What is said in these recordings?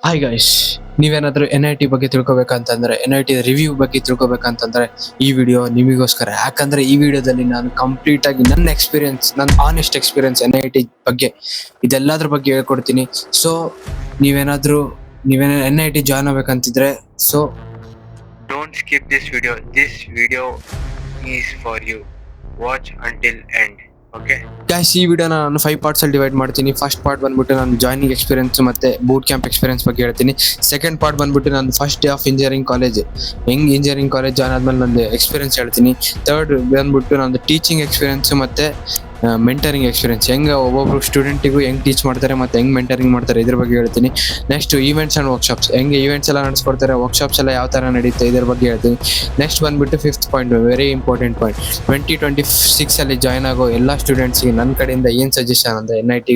Hi guys, ನೀವೇನಾದ್ರೂ NIT ಬಗ್ಗೆ ತಿಳ್ಕೊಬೇಕಂತಂದ್ರೆ NIT review ಬಗ್ಗೆ ತಿಳ್ಕೊಬೇಕಂತಂದ್ರೆ ಈ ವಿಡಿಯೋ ನಿಮಗೋಸ್ಕರ. ಯಾಕಂದ್ರೆ ಈ ವಿಡಿಯೋದಲ್ಲಿ ನಾನು ಕಂಪ್ಲೀಟ್ ಆಗಿ ನನ್ನ ಎಕ್ಸ್ಪೀರಿಯನ್ಸ್, ನನ್ನ ಆನೆಸ್ಟ್ ಎಕ್ಸ್ಪೀರಿಯನ್ಸ್ NIT ಬಗ್ಗೆ ಇದೆಲ್ಲದ್ರ ಬಗ್ಗೆ ಹೇಳ್ಕೊಡ್ತೀನಿ. ಸೊ ನೀವೇನಾದ್ರೂ NIT ಜಾಯ್ನ್ ಆಗ್ಬೇಕಂತಿದ್ರೆ so Don't skip this video. This video is for you. Watch until end. Okay? Guys, ಈ ವಿಡಿಯೋನ ನಾನು 5 ಪಾರ್ಟ್ಸ್ ಅಲ್ಲಿ ಡಿವೈಡ್ ಮಾಡ್ತೀನಿ. ಫಸ್ಟ್ ಪಾರ್ಟ್ ಬಂದ್ಬಿಟ್ಟು ನಾನು ಜಾಯ್ನಿಂಗ್ ಎಕ್ಸ್ಪೀರಿಯನ್ಸ್ ಮತ್ತೆ ಬೂಟ್ ಕ್ಯಾಂಪ್ ಎಕ್ಸ್ಪೀರಿಯನ್ಸ್ ಬಗ್ಗೆ ಹೇಳ್ತೀನಿ. ಸೆಕೆಂಡ್ ಪಾರ್ಟ್ ಬಂದ್ಬಿಟ್ಟು ನಾನು first day of engineering college, ಹೆಂಗ್ ಇಂಜಿನಿಯರಿಂಗ್ ಕಾಲೇಜ್ ಜಾಯ್ನ್ ಆದ್ಮೇಲೆ ನಂದು ಎಕ್ಸ್ಪೀರಿಯನ್ಸ್ ಹೇಳ್ತೀನಿ. ಥರ್ಡ್ ಬಂದ್ಬಿಟ್ಟು ನಂದು ಟೀಚಿಂಗ್ ಎಕ್ಸ್ಪೀರಿಯನ್ಸ್ ಮತ್ತೆ ಮೆಂಟರಿಂಗ್ ಎಕ್ಸ್ಪೀರಿಯನ್ಸ್, ಹೆಂಗ್ ಒಬ್ಬೊಬ್ರು ಸ್ಟೂಡೆಂಟಿಗೂ ಹೆಂಗ್ ಟೀಚ್ ಮಾಡ್ತಾರೆ ಮತ್ತೆ ಹೆಂಗ್ ಮೆಂಟರಿಂಗ್ ಮಾಡ್ತಾರೆ ಇದ್ರ ಬಗ್ಗೆ ಹೇಳ್ತೀನಿ. ನೆಕ್ಸ್ಟ್ ಈವೆಂಟ್ಸ್ ಅಂಡ್ ವರ್ಕ್ಶಾಪ್ಸ್, ಹೆಂಗೆ ಈವೆಂಟ್ಸ್ ಎಲ್ಲ ನಡೆಸ್ಕೊಡ್ತಾರೆ, ವರ್ಕ್ಶಾಪ್ಸ್ ಎಲ್ಲ ಯಾವ ತರ ನಡೀತೆ ಇದ್ರ ಬಗ್ಗೆ ಹೇಳ್ತೀನಿ. ನೆಕ್ಸ್ಟ್ ಬಂದ್ಬಿಟ್ಟು fifth point, very important point, 2026 ಅಲ್ಲಿ ಜಾಯ್ನ್ ಆಗೋ ಎಲ್ಲಾ ಸ್ಟೂಡೆಂಟ್ಸ್ಗೆ ನನ್ನ ಕಡೆಯಿಂದ ಏನ್ ಸಜೆಷನ್ ಅಂದ್ರೆ NIT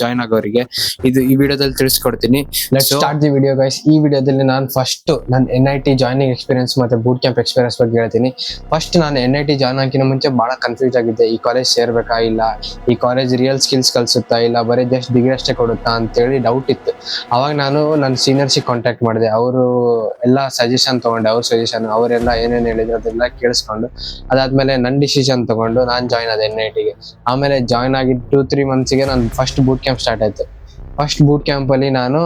ಜಾಯ್ನ್ ಆಗೋರಿಗೆ ಇದು ಈ ವಿಡಿಯೋದಲ್ಲಿ ತಿಳಿಸ್ಕೊಡ್ತೀನಿ. Start the video guys. ಈ ವಿಡಿಯೋದಲ್ಲಿ ನಾನು ಫಸ್ಟ್ ನನ್ನ NIT ಜಾಯ್ನಿಂಗ್ ಎಕ್ಸ್ಪೀರಿಯನ್ಸ್ ಮತ್ತೆ ಬೂಟ್ ಕ್ಯಾಂಪ್ ಎಕ್ಸ್ಪೀರಿಯನ್ಸ್ ಬಗ್ಗೆ ಹೇಳ್ತೀನಿ. ಫಸ್ಟ್ ನಾನು NIT ಜಾಯ್ನ್ ಆಗಿನ ಮುಂಚೆ ಬಹಳ ಕನ್ಫ್ಯೂಸ್ ಆಗಿದ್ದೆ. ಈ ಕಾಲೇಜ್ ಸೇರ್ಬೇಕಾ ಇಲ್ಲ, ಈ ಕಾಲೇಜ್ ರಿಯಲ್ ಸ್ಕಿಲ್ಸ್ ಕಲ್ಸುತ್ತಾ ಇಲ್ಲ, ಬರೀ ಜಸ್ಟ್ ಡಿಗ್ರಿ ಅಷ್ಟೇ ಕೊಡುತ್ತಾ ಅಂತೇಳಿ ಡೌಟ್ ಇತ್ತು. ಅವಾಗ ನಾನು ನನ್ನ ಸೀನಿಯರ್ಸಿಗೆ ಕಾಂಟ್ಯಾಕ್ಟ್ ಮಾಡಿದೆ. ಅವರು ಎಲ್ಲ ಸಜೆಷನ್ ತಗೊಂಡೆ, ಅವ್ರ ಸಜೆಷನ್ ಅವರೆಲ್ಲ ಏನೇನು ಹೇಳಿದ್ರು ಅದೆಲ್ಲ ಕೇಳಿಸ್ಕೊಂಡು ಅದಾದ್ಮೇಲೆ ನನ್ನ ಡಿಸಿಷನ್ ತಗೊಂಡು ನಾನು ಜಾಯ್ನ್ ಆದೆ NITಗೆ. ಆಮೇಲೆ ಜಾಯ್ನ್ ಆಗಿ 2-3 ಮಂತ್ಸ್ಗೆ ನಾನು ಫಸ್ಟ್ ಬೂಟ್ ಕ್ಯಾಂಪ್ ಸ್ಟಾರ್ಟ್ ಆಯ್ತು. ಫಸ್ಟ್ ಬೂಟ್ ಕ್ಯಾಂಪ್ ಅಲ್ಲಿ ನಾನು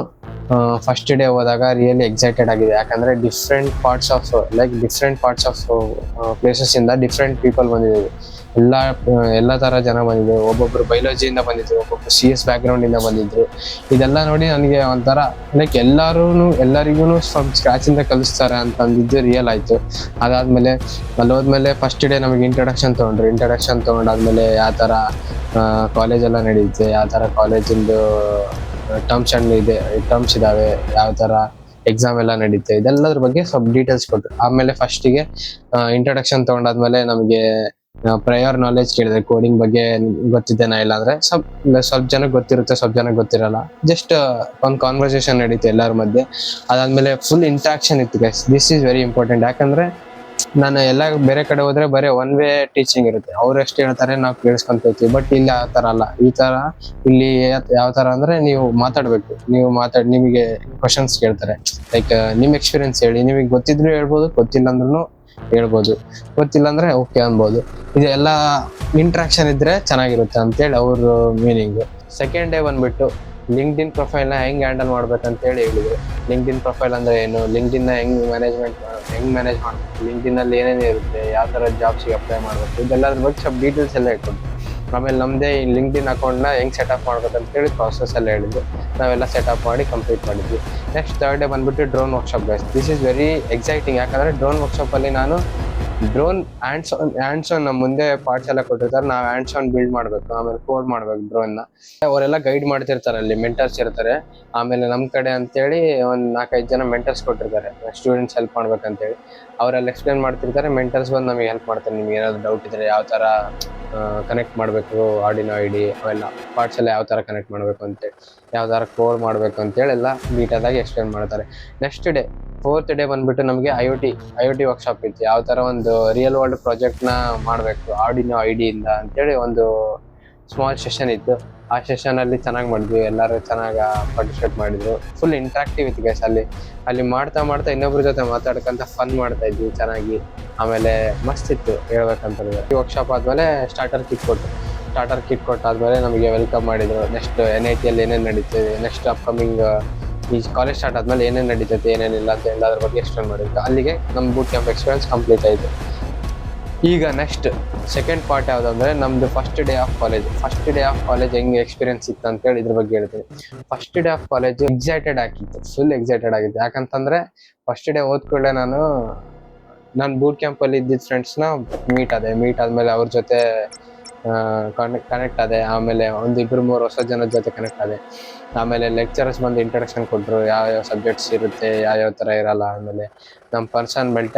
ಫಸ್ಟ್ ಡೇ ಹೋದಾಗ ರಿಯಲಿ ಎಕ್ಸೈಟೆಡ್ ಆಗಿದೆ. ಯಾಕಂದ್ರೆ ಡಿಫ್ರೆಂಟ್ ಪಾರ್ಟ್ಸ್ ಆಫ್ ಪ್ಲೇಸಸ್ ಇಂದ ಡಿಫ್ರೆಂಟ್ ಪೀಪಲ್ ಬಂದಿದ್ರು. ಎಲ್ಲ ತರ ಜನ ಬಂದಿದ್ರು. ಒಬ್ಬೊಬ್ರು ಬಯಾಲಜಿಯಿಂದ ಬಂದಿದ್ರು, ಒಬ್ಬೊಬ್ರು CS ಬ್ಯಾಕ್ ಗ್ರೌಂಡ್ ಇಂದ ಬಂದಿದ್ರು. ಇದೆಲ್ಲ ನೋಡಿ ನನಗೆ ಒಂಥರ ಎಲ್ಲರಿಗೂ ಫ್ರಮ್ ಸ್ಕ್ರಾಚ್ ಇಂದ ಕಲಿಸ್ತಾರೆ ಅಂತ ಅಂದಿದ್ದು ರಿಯಲ್ ಆಯ್ತು. ಅದಾದ್ಮೇಲೆ ಅಲ್ಲಿ ಹೋದ್ಮೇಲೆ ಫಸ್ಟ್ ಡೇ ನಮಗೆ ಇಂಟ್ರಡಕ್ಷನ್ ತಗೊಂಡಾದ್ಮೇಲೆ ಯಾವ ತರ ಕಾಲೇಜ್ ಎಲ್ಲ ನಡೆಯುತ್ತೆ, ಯಾವ ತರ ಕಾಲೇಜಿಂದು ಟರ್ಮ್ಸ್ ಇದಾವೆ, ಯಾವ ತರ ಎಕ್ಸಾಮ್ ಎಲ್ಲ ನಡೀತೆ, ಇದೆಲ್ಲದ್ರ ಬಗ್ಗೆ ಸ್ವಲ್ಪ ಡೀಟೇಲ್ಸ್ ಕೊಟ್ಟರು. ಆಮೇಲೆ ಫಸ್ಟಿಗೆ ಇಂಟ್ರಡಕ್ಷನ್ ತಗೊಂಡಾದ್ಮೇಲೆ ನಮಗೆ ಪ್ರಯರ್ ನಾಲೆಜ್ ಕೇಳಿದೆ. ಕೋಡಿಂಗ್ ಬಗ್ಗೆ ಗೊತ್ತಿದ್ದೇನಾ ಇಲ್ಲ ಅಂದ್ರೆ ಸ್ವಲ್ಪ ಜನಕ್ಕೆ ಗೊತ್ತಿರುತ್ತೆ, ಸ್ವಲ್ಪ ಜನಕ್ಕೆ ಗೊತ್ತಿರಲ್ಲ. ಜಸ್ಟ್ ಒಂದು ಕಾನ್ವರ್ಸೇಷನ್ ನಡೀತೆ ಎಲ್ಲರ ಮಧ್ಯೆ. ಅದಾದ್ಮೇಲೆ ಫುಲ್ ಇಂಟ್ರಾಕ್ಷನ್ ಇತ್ತು guys. This is very important. ಯಾಕಂದ್ರೆ ನಾನು ಎಲ್ಲ ಬೇರೆ ಕಡೆ ಹೋದ್ರೆ ಬರೀ ಒನ್ ವೇ ಟೀಚಿಂಗ್ ಇರುತ್ತೆ. ಅವ್ರು ಎಷ್ಟು ಹೇಳ್ತಾರೆ ನಾವು ಕೇಳಿಸ್ಕೊಂತೀವಿ. ಬಟ್ ಇಲ್ಲಿ ಆ ತರ ಅಲ್ಲ. ಇಲ್ಲಿ ಯಾವ ತರ ಅಂದ್ರೆ ನೀವು ಮಾತಾಡ್ಬೇಕು. ನಿಮಗೆ ಕ್ವಶನ್ಸ್ ಕೇಳ್ತಾರೆ. ಲೈಕ್ ನಿಮ್ ಎಕ್ಸ್ಪೀರಿಯನ್ಸ್ ಹೇಳಿ, ನಿಮಗೆ ಗೊತ್ತಿದ್ರು ಹೇಳ್ಬೋದು, ಗೊತ್ತಿಲ್ಲ ಅಂದ್ರೂ ಹೇಳ್ಬೋದು, ಗೊತ್ತಿಲ್ಲ ಅಂದ್ರೆ ಓಕೆ ಅನ್ಬೋದು. ಇದೆಲ್ಲ ಇಂಟ್ರಾಕ್ಷನ್ ಇದ್ರೆ ಚೆನ್ನಾಗಿರುತ್ತೆ ಅಂತೇಳಿ ಅವ್ರ ಮೀನಿಂಗ್. ಸೆಕೆಂಡ್ ಡೇ ಬಂದ್ಬಿಟ್ಟು ಲಿಂಕ್ಡ್ಇನ್ ಪ್ರೊಫೈಲ್ ನ ಹೆಂಗ್ ಹ್ಯಾಂಡಲ್ ಮಾಡ್ಬೇಕಂತ ಹೇಳಿದ್ರು. ಲಿಂಕ್ಡ್ಇನ್ ಪ್ರೊಫೈಲ್ ಅಂದ್ರೆ ಏನು, ಲಿಂಕ್ಡ್ಇನ್ ನ ಹೆಂಗ್ ಮ್ಯಾನೇಜ್ ಮಾಡ್ಬೇಕು, ಲಿಂಕ್ಡ್ಇನ್ ಅಲ್ಲಿ ಏನೇನು ಇರುತ್ತೆ, ಯಾವ ತರ ಜಾಬ್ಸ್ಗೆ ಅಪ್ಲೈ ಮಾಡ್ಬೇಕು, ಇದೆಲ್ಲದ್ರ ಬಗ್ಗೆ ಸ್ವಲ್ಪ ಡೀಟೇಲ್ಸ್ ಎಲ್ಲ ಹೇಳ್ಕೊಡ್ತೀವಿ. ಆಮೇಲೆ ನಮ್ದೇ ಈ ಲಿಂಕ್ಡ್ಇನ್ ಅಕೌಂಟ್ ನ ಹೆಂಗ್ ಸೆಟಪ್ ಮಾಡ್ಬೇಕಂತ ಹೇಳಿ ಪ್ರಾಸೆಸ್ ಎಲ್ಲ ಹೇಳಿದ್ರು. ನಾವೆಲ್ಲ ಸೆಟಪ್ ಮಾಡಿ ಕಂಪ್ಲೀಟ್ ಮಾಡಿದ್ವಿ. ನೆಕ್ಸ್ಟ್ ಥರ್ಡ್ ಡೇ ಬಂದ್ಬಿಟ್ಟು drone workshop guys. This is very exciting. ಯಾಕಂದ್ರೆ ಡ್ರೋನ್ ವರ್ಕ್ಶಾಪ್ ಅಲ್ಲಿ ನಾನು ಡ್ರೋನ್ ಹ್ಯಾಂಡ್ಸ್ ಆನ್ ನಮ್ಮ ಮುಂದೆ ಪಾರ್ಟ್ಸ್ ಎಲ್ಲ ಕೊಟ್ಟಿರ್ತಾರೆ. ನಾವು ಹ್ಯಾಂಡ್ಸ್ ಆನ್ ಬಿಲ್ಡ್ ಮಾಡ್ಬೇಕು, ಆಮೇಲೆ ಕೋಡ್ ಮಾಡ್ಬೇಕು ಡ್ರೋನ್ ನ. ಅವರೆಲ್ಲ ಗೈಡ್ ಮಾಡ್ತಿರ್ತಾರೆ, ಅಲ್ಲಿ ಮೆಂಟರ್ಸ್ ಇರ್ತಾರೆ. ಆಮೇಲೆ ನಮ್ ಕಡೆ ಅಂತೇಳಿ ಒಂದ್ 4-5 ಜನ ಮೆಂಟರ್ಸ್ ಕೊಟ್ಟಿರ್ತಾರೆ, ಸ್ಟೂಡೆಂಟ್ಸ್ ಹೆಲ್ಪ್ ಮಾಡ್ಬೇಕಂತೇಳಿ. ಅವರೆಲ್ಲ ಎಕ್ಸ್ಪ್ಲೇನ್ ಮಾಡ್ತಿರ್ತಾರೆ. ಮೆಂಟರ್ಸ್ ಬಂದು ನಮಗೆ ಹೆಲ್ಪ್ ಮಾಡ್ತಾರೆ. ನಿಮ್ಗೆ ಏನಾದ್ರು ಡೌಟ್ ಇದ್ರೆ ಯಾವ ತರ ಕನೆಕ್ಟ್ ಮಾಡ್ಬೇಕು, ಆರ್ಡಿನೋ ID ಅವೆಲ್ಲ ಪಾರ್ಟ್ಸ್ ಎಲ್ಲ ಯಾವ ತರ ಕನೆಕ್ಟ್ ಮಾಡ್ಬೇಕು ಅಂತೇಳಿ, ಯಾವ ತರ ಕೋಡ್ ಮಾಡ್ಬೇಕು ಅಂತೇಳಿ ಎಲ್ಲ ನೀಟಾಗಿ ಎಕ್ಸ್ಪ್ಲೇನ್ ಮಾಡ್ತಾರೆ. ನೆಕ್ಸ್ಟ್ ಡೇ 4th ಡೇ ಬಂದ್ಬಿಟ್ಟು ನಮಗೆ IoT ವರ್ಕ್ಶಾಪ್ ಇತ್ತು. ಯಾವ ತರ ಒಂದು ರಿಯಲ್ ವರ್ಲ್ಡ್ ಪ್ರಾಜೆಕ್ಟ್ ನ ಮಾಡ್ಬೇಕು ಆರ್ಡಿನೋ ID ಇಂದ ಅಂತೇಳಿ ಒಂದು ಸ್ಮಾಲ್ ಸೆಷನ್ ಇತ್ತು. ಆ ಸೆಷನ್ ಅಲ್ಲಿ ಚೆನ್ನಾಗಿ ಮಾಡಿದ್ವಿ. ಎಲ್ಲರೂ ಚೆನ್ನಾಗಿ ಪಾರ್ಟಿಸಿಪೇಟ್ ಮಾಡಿದ್ರು. ಫುಲ್ ಇಂಟ್ರಾಕ್ಟಿವ್ ಇತ್ತು ಗೈಸ್. ಅಲ್ಲಿ ಮಾಡ್ತಾ ಇನ್ನೊಬ್ರ ಜೊತೆ ಮಾತಾಡ್ಕೊಂತ ಫನ್ ಮಾಡ್ತಾ ಇದ್ವಿ ಚೆನ್ನಾಗಿ. ಆಮೇಲೆ ಮಸ್ತ್ ಇತ್ತು ಹೇಳ್ಬೇಕಂತಂದ್ರೆ. ಈ ವರ್ಕ್ಶಾಪ್ ಆದ್ಮೇಲೆ ಸ್ಟಾರ್ಟರ್ ಕಿಟ್ ಕೊಟ್ಟಾದ್ಮೇಲೆ ನಮಗೆ ವೆಲ್ಕಮ್ ಮಾಡಿದ್ರು. ನೆಕ್ಸ್ಟ್ NIT ಅಲ್ಲಿ ಏನೇನು ನಡೀತಿದೆ, ನೆಕ್ಸ್ಟ್ ಅಪ್ಕಮಿಂಗ್ ಈ ಕಾಲೇಜ್ ಸ್ಟಾರ್ಟ್ ಆದ್ಮೇಲೆ ಏನೇನು ನಡೀತೈತೆ ಏನೇನಿಲ್ಲ ಅಂತ ಎಲ್ಲದ್ರ ಬಗ್ಗೆ ಎಕ್ಸ್ಪ್ಲೇನ್ ಮಾಡಿದ್ರು. ಅಲ್ಲಿಗೆ ನಮ್ಮ ಬೂಟ್ ಕ್ಯಾಂಪ್ ಎಕ್ಸ್ಪೀರಿಯನ್ಸ್ ಕಂಪ್ಲೀಟ್ ಆಯಿತು. ಈಗ ನೆಕ್ಸ್ಟ್ ಸೆಕೆಂಡ್ ಪಾರ್ಟ್ ಯಾವುದಂದ್ರೆ ನಮ್ದು ಫಸ್ಟ್ ಡೇ ಆಫ್ ಕಾಲೇಜ್ ಹೆಂಗೆ ಎಕ್ಸ್ಪೀರಿಯನ್ಸ್ ಇತ್ತು ಅಂತೇಳಿ ಇದ್ರ ಬಗ್ಗೆ ಹೇಳ್ತೀನಿ. First day of college full excited ಆಗಿತ್ತು. ಯಾಕಂತಂದ್ರೆ ಫಸ್ಟ್ ಡೇ ಕೂಡಲೇ ನಾನು ಬೂಟ್ ಕ್ಯಾಂಪ್ ಅಲ್ಲಿ ಇದ್ದಿದ್ದ ಫ್ರೆಂಡ್ಸ್ನ ಮೀಟ್ ಆದ್ಮೇಲೆ ಅವ್ರ ಜೊತೆ ಕನೆಕ್ಟ್ ಆದೆ. ಆಮೇಲೆ 1-2-3 ಹೊಸ ಜನದ ಜೊತೆ ಕನೆಕ್ಟ್ ಆದೆ. ಆಮೇಲೆ ಲೆಕ್ಚರರ್ಸ್ ಬಂದು ಇಂಟ್ರಡಕ್ಷನ್ ಕೊಟ್ಟರು, ಯಾವ ಸಬ್ಜೆಕ್ಟ್ಸ್ ಇರುತ್ತೆ, ಯಾವ ಥರ ಇರಲ್ಲ. ಆಮೇಲೆ ನಮ್ಮ ಪರ್ಸನ್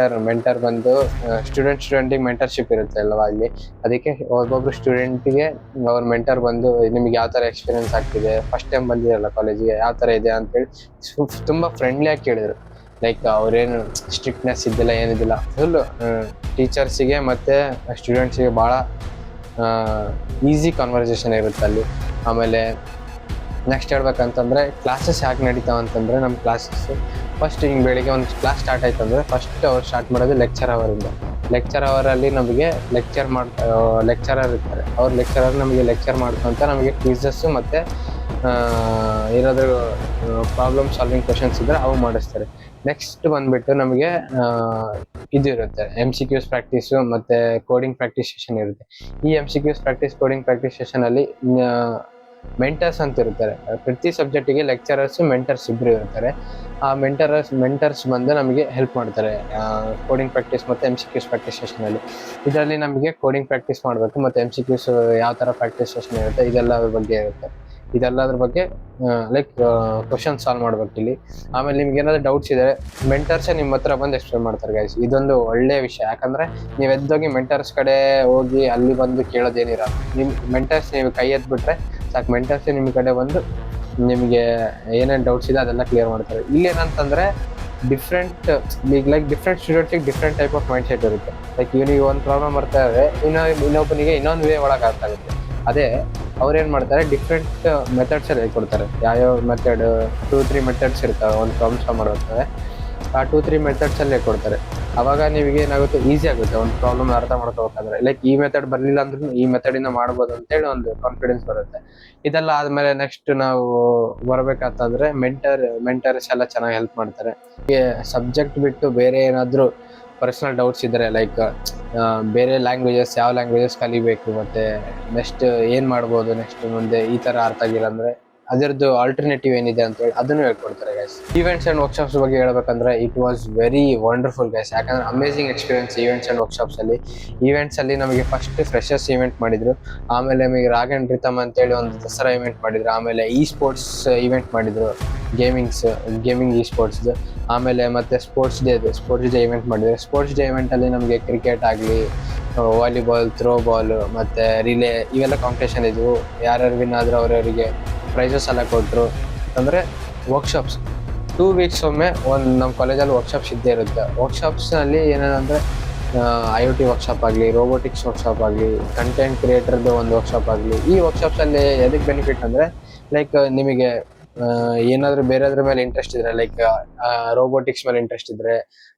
ಮೆಂಟರ್ ಬಂದು ಸ್ಟೂಡೆಂಟಿಗೆ ಮೆಂಟರ್ಶಿಪ್ ಇರುತ್ತೆ ಅಲ್ವಾ ಅಲ್ಲಿ. ಅದಕ್ಕೆ ಒಬ್ಬೊಬ್ರು ಸ್ಟೂಡೆಂಟಿಗೆ ಅವ್ರ ಮೆಂಟರ್ ಬಂದು ನಿಮಗೆ ಯಾವ ಥರ ಎಕ್ಸ್ಪೀರಿಯನ್ಸ್ ಆಗ್ತಿದೆ, ಫಸ್ಟ್ ಟೈಮ್ ಬಂದಿರಲ್ಲ ಕಾಲೇಜಿಗೆ, ಯಾವ ಥರ ಇದೆ ಅಂತೇಳಿ ತುಂಬ ಫ್ರೆಂಡ್ಲಿಯಾಗಿ ಕೇಳಿದ್ರು. ಲೈಕ್ ಅವ್ರೇನು ಸ್ಟ್ರಿಕ್ಟ್ನೆಸ್ ಇದ್ದಿಲ್ಲ, ಏನಿದ್ದಿಲ್ಲ. ಫುಲ್ ಟೀಚರ್ಸಿಗೆ ಮತ್ತು ಸ್ಟೂಡೆಂಟ್ಸಿಗೆ ಭಾಳ ಈಸಿ ಕಾನ್ವರ್ಸೇಷನ್ ಇರುತ್ತೆ ಅಲ್ಲಿ. ಆಮೇಲೆ ನೆಕ್ಸ್ಟ್ ಹೇಳ್ಬೇಕಂತಂದ್ರೆ ಕ್ಲಾಸಸ್ ಯಾಕೆ ನಡೀತಾವ ಅಂತಂದ್ರೆ ನಮ್ಮ ಕ್ಲಾಸಸ್ ಫಸ್ಟ್ ಹಿಂಗೆ ಬೆಳಿಗ್ಗೆ ಒಂದು ಕ್ಲಾಸ್ ಸ್ಟಾರ್ಟ್ ಆಯ್ತು ಅಂದ್ರೆ ಫಸ್ಟ್ ಅವ್ರು ಸ್ಟಾರ್ಟ್ ಮಾಡೋದು ಲೆಕ್ಚರ್ ಅವರಿಂದ. ಲೆಕ್ಚರ್ ಅವರಲ್ಲಿ ನಮಗೆ ಲೆಕ್ಚರರ್ ಇರ್ತಾರೆ. ಅವ್ರ ಲೆಕ್ಚರರ್ ನಮಗೆ ಲೆಕ್ಚರ್ ಮಾಡ್ಕೊಂತ ನಮಗೆ ಕ್ವಿಝಸ್ ಮತ್ತು ಏನಾದರೂ ಪ್ರಾಬ್ಲಮ್ ಸಾಲ್ವಿಂಗ್ ಕ್ವಶನ್ಸ್ ಇದ್ದರೆ ಅವು ಮಾಡಿಸ್ತಾರೆ. ನೆಕ್ಸ್ಟ್ ಬಂದ್ಬಿಟ್ಟು ನಮಗೆ ಇದು ಇರುತ್ತೆ MCQs ಪ್ರಾಕ್ಟೀಸು ಮತ್ತು ಕೋಡಿಂಗ್ ಪ್ರಾಕ್ಟೀಸ್ ಸೆಷನ್ ಇರುತ್ತೆ. ಈ MCQs ಪ್ರಾಕ್ಟೀಸ್ ಕೋಡಿಂಗ್ ಪ್ರಾಕ್ಟೀಸ್ ಸೆಷನಲ್ಲಿ ಮೆಂಟರ್ಸ್ ಅಂತ ಇರ್ತಾರೆ. ಪ್ರತಿ ಸಬ್ಜೆಕ್ಟಿಗೆ ಲೆಕ್ಚರರ್ಸ್ ಮೆಂಟರ್ಸ್ ಇಬ್ಬರು ಇರ್ತಾರೆ. ಆ ಮೆಂಟರ್ಸ್ ಬಂದು ನಮಗೆ ಹೆಲ್ಪ್ ಮಾಡ್ತಾರೆ ಕೋಡಿಂಗ್ ಪ್ರಾಕ್ಟೀಸ್ ಮತ್ತು MCQs ಪ್ರಾಕ್ಟೀಸ್ ಸೆಷನಲ್ಲಿ. ಇದರಲ್ಲಿ ನಮಗೆ ಕೋಡಿಂಗ್ ಪ್ರಾಕ್ಟೀಸ್ ಮಾಡಬೇಕು ಮತ್ತು MCQs ಯಾವ ಥರ ಪ್ರಾಕ್ಟೀಸ್ ಸೆಷನ್ ಇರುತ್ತೆ ಇದೆಲ್ಲದ್ರ ಬಗ್ಗೆ ಇರುತ್ತೆ. ಇದೆಲ್ಲದ್ರ ಬಗ್ಗೆ ಲೈಕ್ ಕ್ವಶನ್ ಸಾಲ್ವ್ ಮಾಡ್ಬೇಕು ಇಲ್ಲಿ. ಆಮೇಲೆ ನಿಮ್ಗೆ ಏನಾದ್ರು ಡೌಟ್ಸ್ ಇದೆ ಮೆಂಟರ್ಸೇ ನಿಮ್ಮ ಹತ್ರ ಬಂದು ಎಕ್ಸ್ಪ್ಲೇನ್ ಮಾಡ್ತಾರೆ ಗೈಸ್. ಇದೊಂದು ಒಳ್ಳೆಯ ವಿಷಯ, ಯಾಕಂದರೆ ನೀವು ಎದ್ದೋಗಿ ಮೆಂಟರ್ಸ್ ಕಡೆ ಹೋಗಿ ಅಲ್ಲಿ ಬಂದು ಕೇಳೋದೇನಿರ. ನಿಮ್ಮ ಮೆಂಟರ್ಸ್ ನೀವು ಕೈ ಎತ್ಬಿಟ್ರೆ ಸಾಕು, ಮೆಂಟರ್ಸೇ ನಿಮ್ಮ ಕಡೆ ಬಂದು ನಿಮಗೆ ಏನೇನು ಡೌಟ್ಸ್ ಇದೆ ಅದೆಲ್ಲ ಕ್ಲಿಯರ್ ಮಾಡ್ತಾರೆ. ಇಲ್ಲಿ ಏನಂತಂದರೆ ಡಿಫ್ರೆಂಟ್ ಸ್ಟೂಡೆಂಟ್ಸಿಗೆ different type of mind set ಇರುತ್ತೆ. ಲೈಕ್ ಇವನಿಗೆ ಒಂದು ಪ್ರಾಬ್ಲಮ್ ಬರ್ತಾ ಇದ್ರೆ ಇನ್ನೊಬ್ಬನಿಗೆ ಇನ್ನೊಂದು ವೇ ಒಳಗೆ ಅರ್ಥ ಆಗುತ್ತೆ. ಅದೇ ಅವ್ರೇನು ಮಾಡ್ತಾರೆ ಡಿಫ್ರೆಂಟ್ ಮೆಥಡ್ಸಲ್ಲಿ ಹೇಳ್ಕೊಡ್ತಾರೆ. ಯಾವ್ಯಾವ ಮೆಥಡ್ 2-3 ಮೆಥಡ್ಸ್ ಇರ್ತವೆ ಒಂದು ಪ್ರಾಬ್ಲಮ್ ಸಾಲ್ವ್ ಮಾಡ್ಬೇಕಾದ್ರೆ. ಆ 2-3 ಮೆಥಡ್ಸಲ್ಲಿ ಹೇಳ್ಕೊಡ್ತಾರೆ. ಅವಾಗ ನಿಮಗೆ ಏನಾಗುತ್ತೆ, ಈಸಿ ಆಗುತ್ತೆ ಒಂದು ಪ್ರಾಬ್ಲಮ್ ಅರ್ಥ ಮಾಡ್ಕೋಬೇಕಾದ್ರೆ. ಲೈಕ್ ಈ ಮೆಥಡ್ ಬರಲಿಲ್ಲ ಅಂದ್ರೂ ಈ ಮೆಥಡಿಂದ ಮಾಡ್ಬೋದು ಅಂತೇಳಿ ಒಂದು ಕಾನ್ಫಿಡೆನ್ಸ್ ಬರುತ್ತೆ. ಇದೆಲ್ಲ ಆದಮೇಲೆ ನೆಕ್ಸ್ಟ್ ನಾವು ಬರಬೇಕಂತಂದರೆ ಮೆಂಟರ್ಸ್ ಎಲ್ಲ ಚೆನ್ನಾಗಿ ಹೆಲ್ಪ್ ಮಾಡ್ತಾರೆ. ಸಬ್ಜೆಕ್ಟ್ ಬಿಟ್ಟು ಬೇರೆ ಏನಾದರೂ ಪರ್ಸ್ನಲ್ ಡೌಟ್ಸ್ ಇದ್ದರೆ ಲೈಕ್ ಬೇರೆ ಯಾವ ಲ್ಯಾಂಗ್ವೇಜಸ್ ಕಲಿಬೇಕು ಮತ್ತು ನೆಕ್ಸ್ಟ್ ಏನು ಮಾಡ್ಬೋದು ನೆಕ್ಸ್ಟ್ ಮುಂದೆ ಈ ಥರ ಅರ್ಥ ಆಗಿಲ್ಲ ಅಂದರೆ ಅದರದ್ದು ಆಲ್ಟರ್ನೇಟಿವ್ ಏನಿದೆ ಅಂತೇಳಿ ಅದನ್ನು ಹೇಳ್ಕೊಡ್ತಾರೆ ಗೈಸ್. ಈವೆಂಟ್ಸ್ ಆ್ಯಂಡ್ ವರ್ಕ್ಶಾಪ್ಸ್ ಬಗ್ಗೆ ಹೇಳ್ಬೇಕಂದ್ರೆ it was very wonderful guys. ಯಾಕಂದರೆ ಅಮೇಝಿಂಗ್ ಎಕ್ಸ್ಪೀರಿಯನ್ಸ್ ಈವೆಂಟ್ಸ್ ಆ್ಯಂಡ್ ವರ್ಕ್ಶಾಪ್ಸಲ್ಲಿ. ಈವೆಂಟ್ಸಲ್ಲಿ ನಮಗೆ ಫಸ್ಟ್ ಫ್ರೆಷರ್ಸ್ ಈವೆಂಟ್ ಮಾಡಿದರು, ಆಮೇಲೆ ನಮಗೆ ರಾಗ್ ಆ್ಯಂಡ್ ರಿಥಮ್ ಅಂತೇಳಿ ಒಂದು ದಸರಾ ಈವೆಂಟ್ ಮಾಡಿದರು, ಆಮೇಲೆ ಸ್ಪೋರ್ಟ್ಸ್ ಈವೆಂಟ್ ಮಾಡಿದರು, ಗೇಮಿಂಗ್ ಸ್ಪೋರ್ಟ್ಸ್ದು, ಆಮೇಲೆ ಮತ್ತು ಸ್ಪೋರ್ಟ್ಸ್ ಡೇ ಈವೆಂಟ್ ಮಾಡಿದ್ರು. ಸ್ಪೋರ್ಟ್ಸ್ ಡೇ ಈವೆಂಟಲ್ಲಿ ನಮಗೆ ಕ್ರಿಕೆಟ್ ಆಗಲಿ, ವಾಲಿಬಾಲ್, ಥ್ರೋ ಬಾಲ್ ಮತ್ತು ರಿಲೇ ಇವೆಲ್ಲ ಕಾಂಪಿಟೇಷನ್ ಇದ್ವು. ಯಾರ್ಯಾರು ವಿನ್ ಆದರೂ ಅವರವರಿಗೆ ಪ್ರೈಸಸ್ ಎಲ್ಲ ಕೊಟ್ಟರು. ಅಂದರೆ ವರ್ಕ್ಶಾಪ್ಸ್ 2 ವೀಕ್ಸ್ ಒಮ್ಮೆ ನಮ್ಮ ಕಾಲೇಜಲ್ಲಿ ವರ್ಕ್ಶಾಪ್ಸ್ ಇದ್ದೇ ಇರುತ್ತೆ. ವರ್ಕ್ಶಾಪ್ಸ್ನಲ್ಲಿ ಏನೇನಂದರೆ IoT ವರ್ಕ್ಶಾಪ್ ಆಗಲಿ, ರೋಬೋಟಿಕ್ಸ್ ವರ್ಕ್ಶಾಪ್ ಆಗಲಿ, ಕಂಟೆಂಟ್ ಕ್ರಿಯೇಟರ್ದು ಒಂದು ವರ್ಕ್ಶಾಪ್ ಆಗಲಿ. ಈ ವರ್ಕ್ಶಾಪ್ಸಲ್ಲಿ ಎದಕ್ಕೆ ಬೆನಿಫಿಟ್ ಅಂದರೆ ಲೈಕ್ ನಿಮಗೆ ಏನಾದರೂ ಬೇರೆದ್ರ ಮೇಲೆ ಇಂಟ್ರೆಸ್ಟ್ ಇದ್ದರೆ, ಲೈಕ್ ರೋಬೋಟಿಕ್ಸ್ ಮೇಲೆ ಇಂಟ್ರೆಸ್ಟ್ ಇದ್ದರೆ,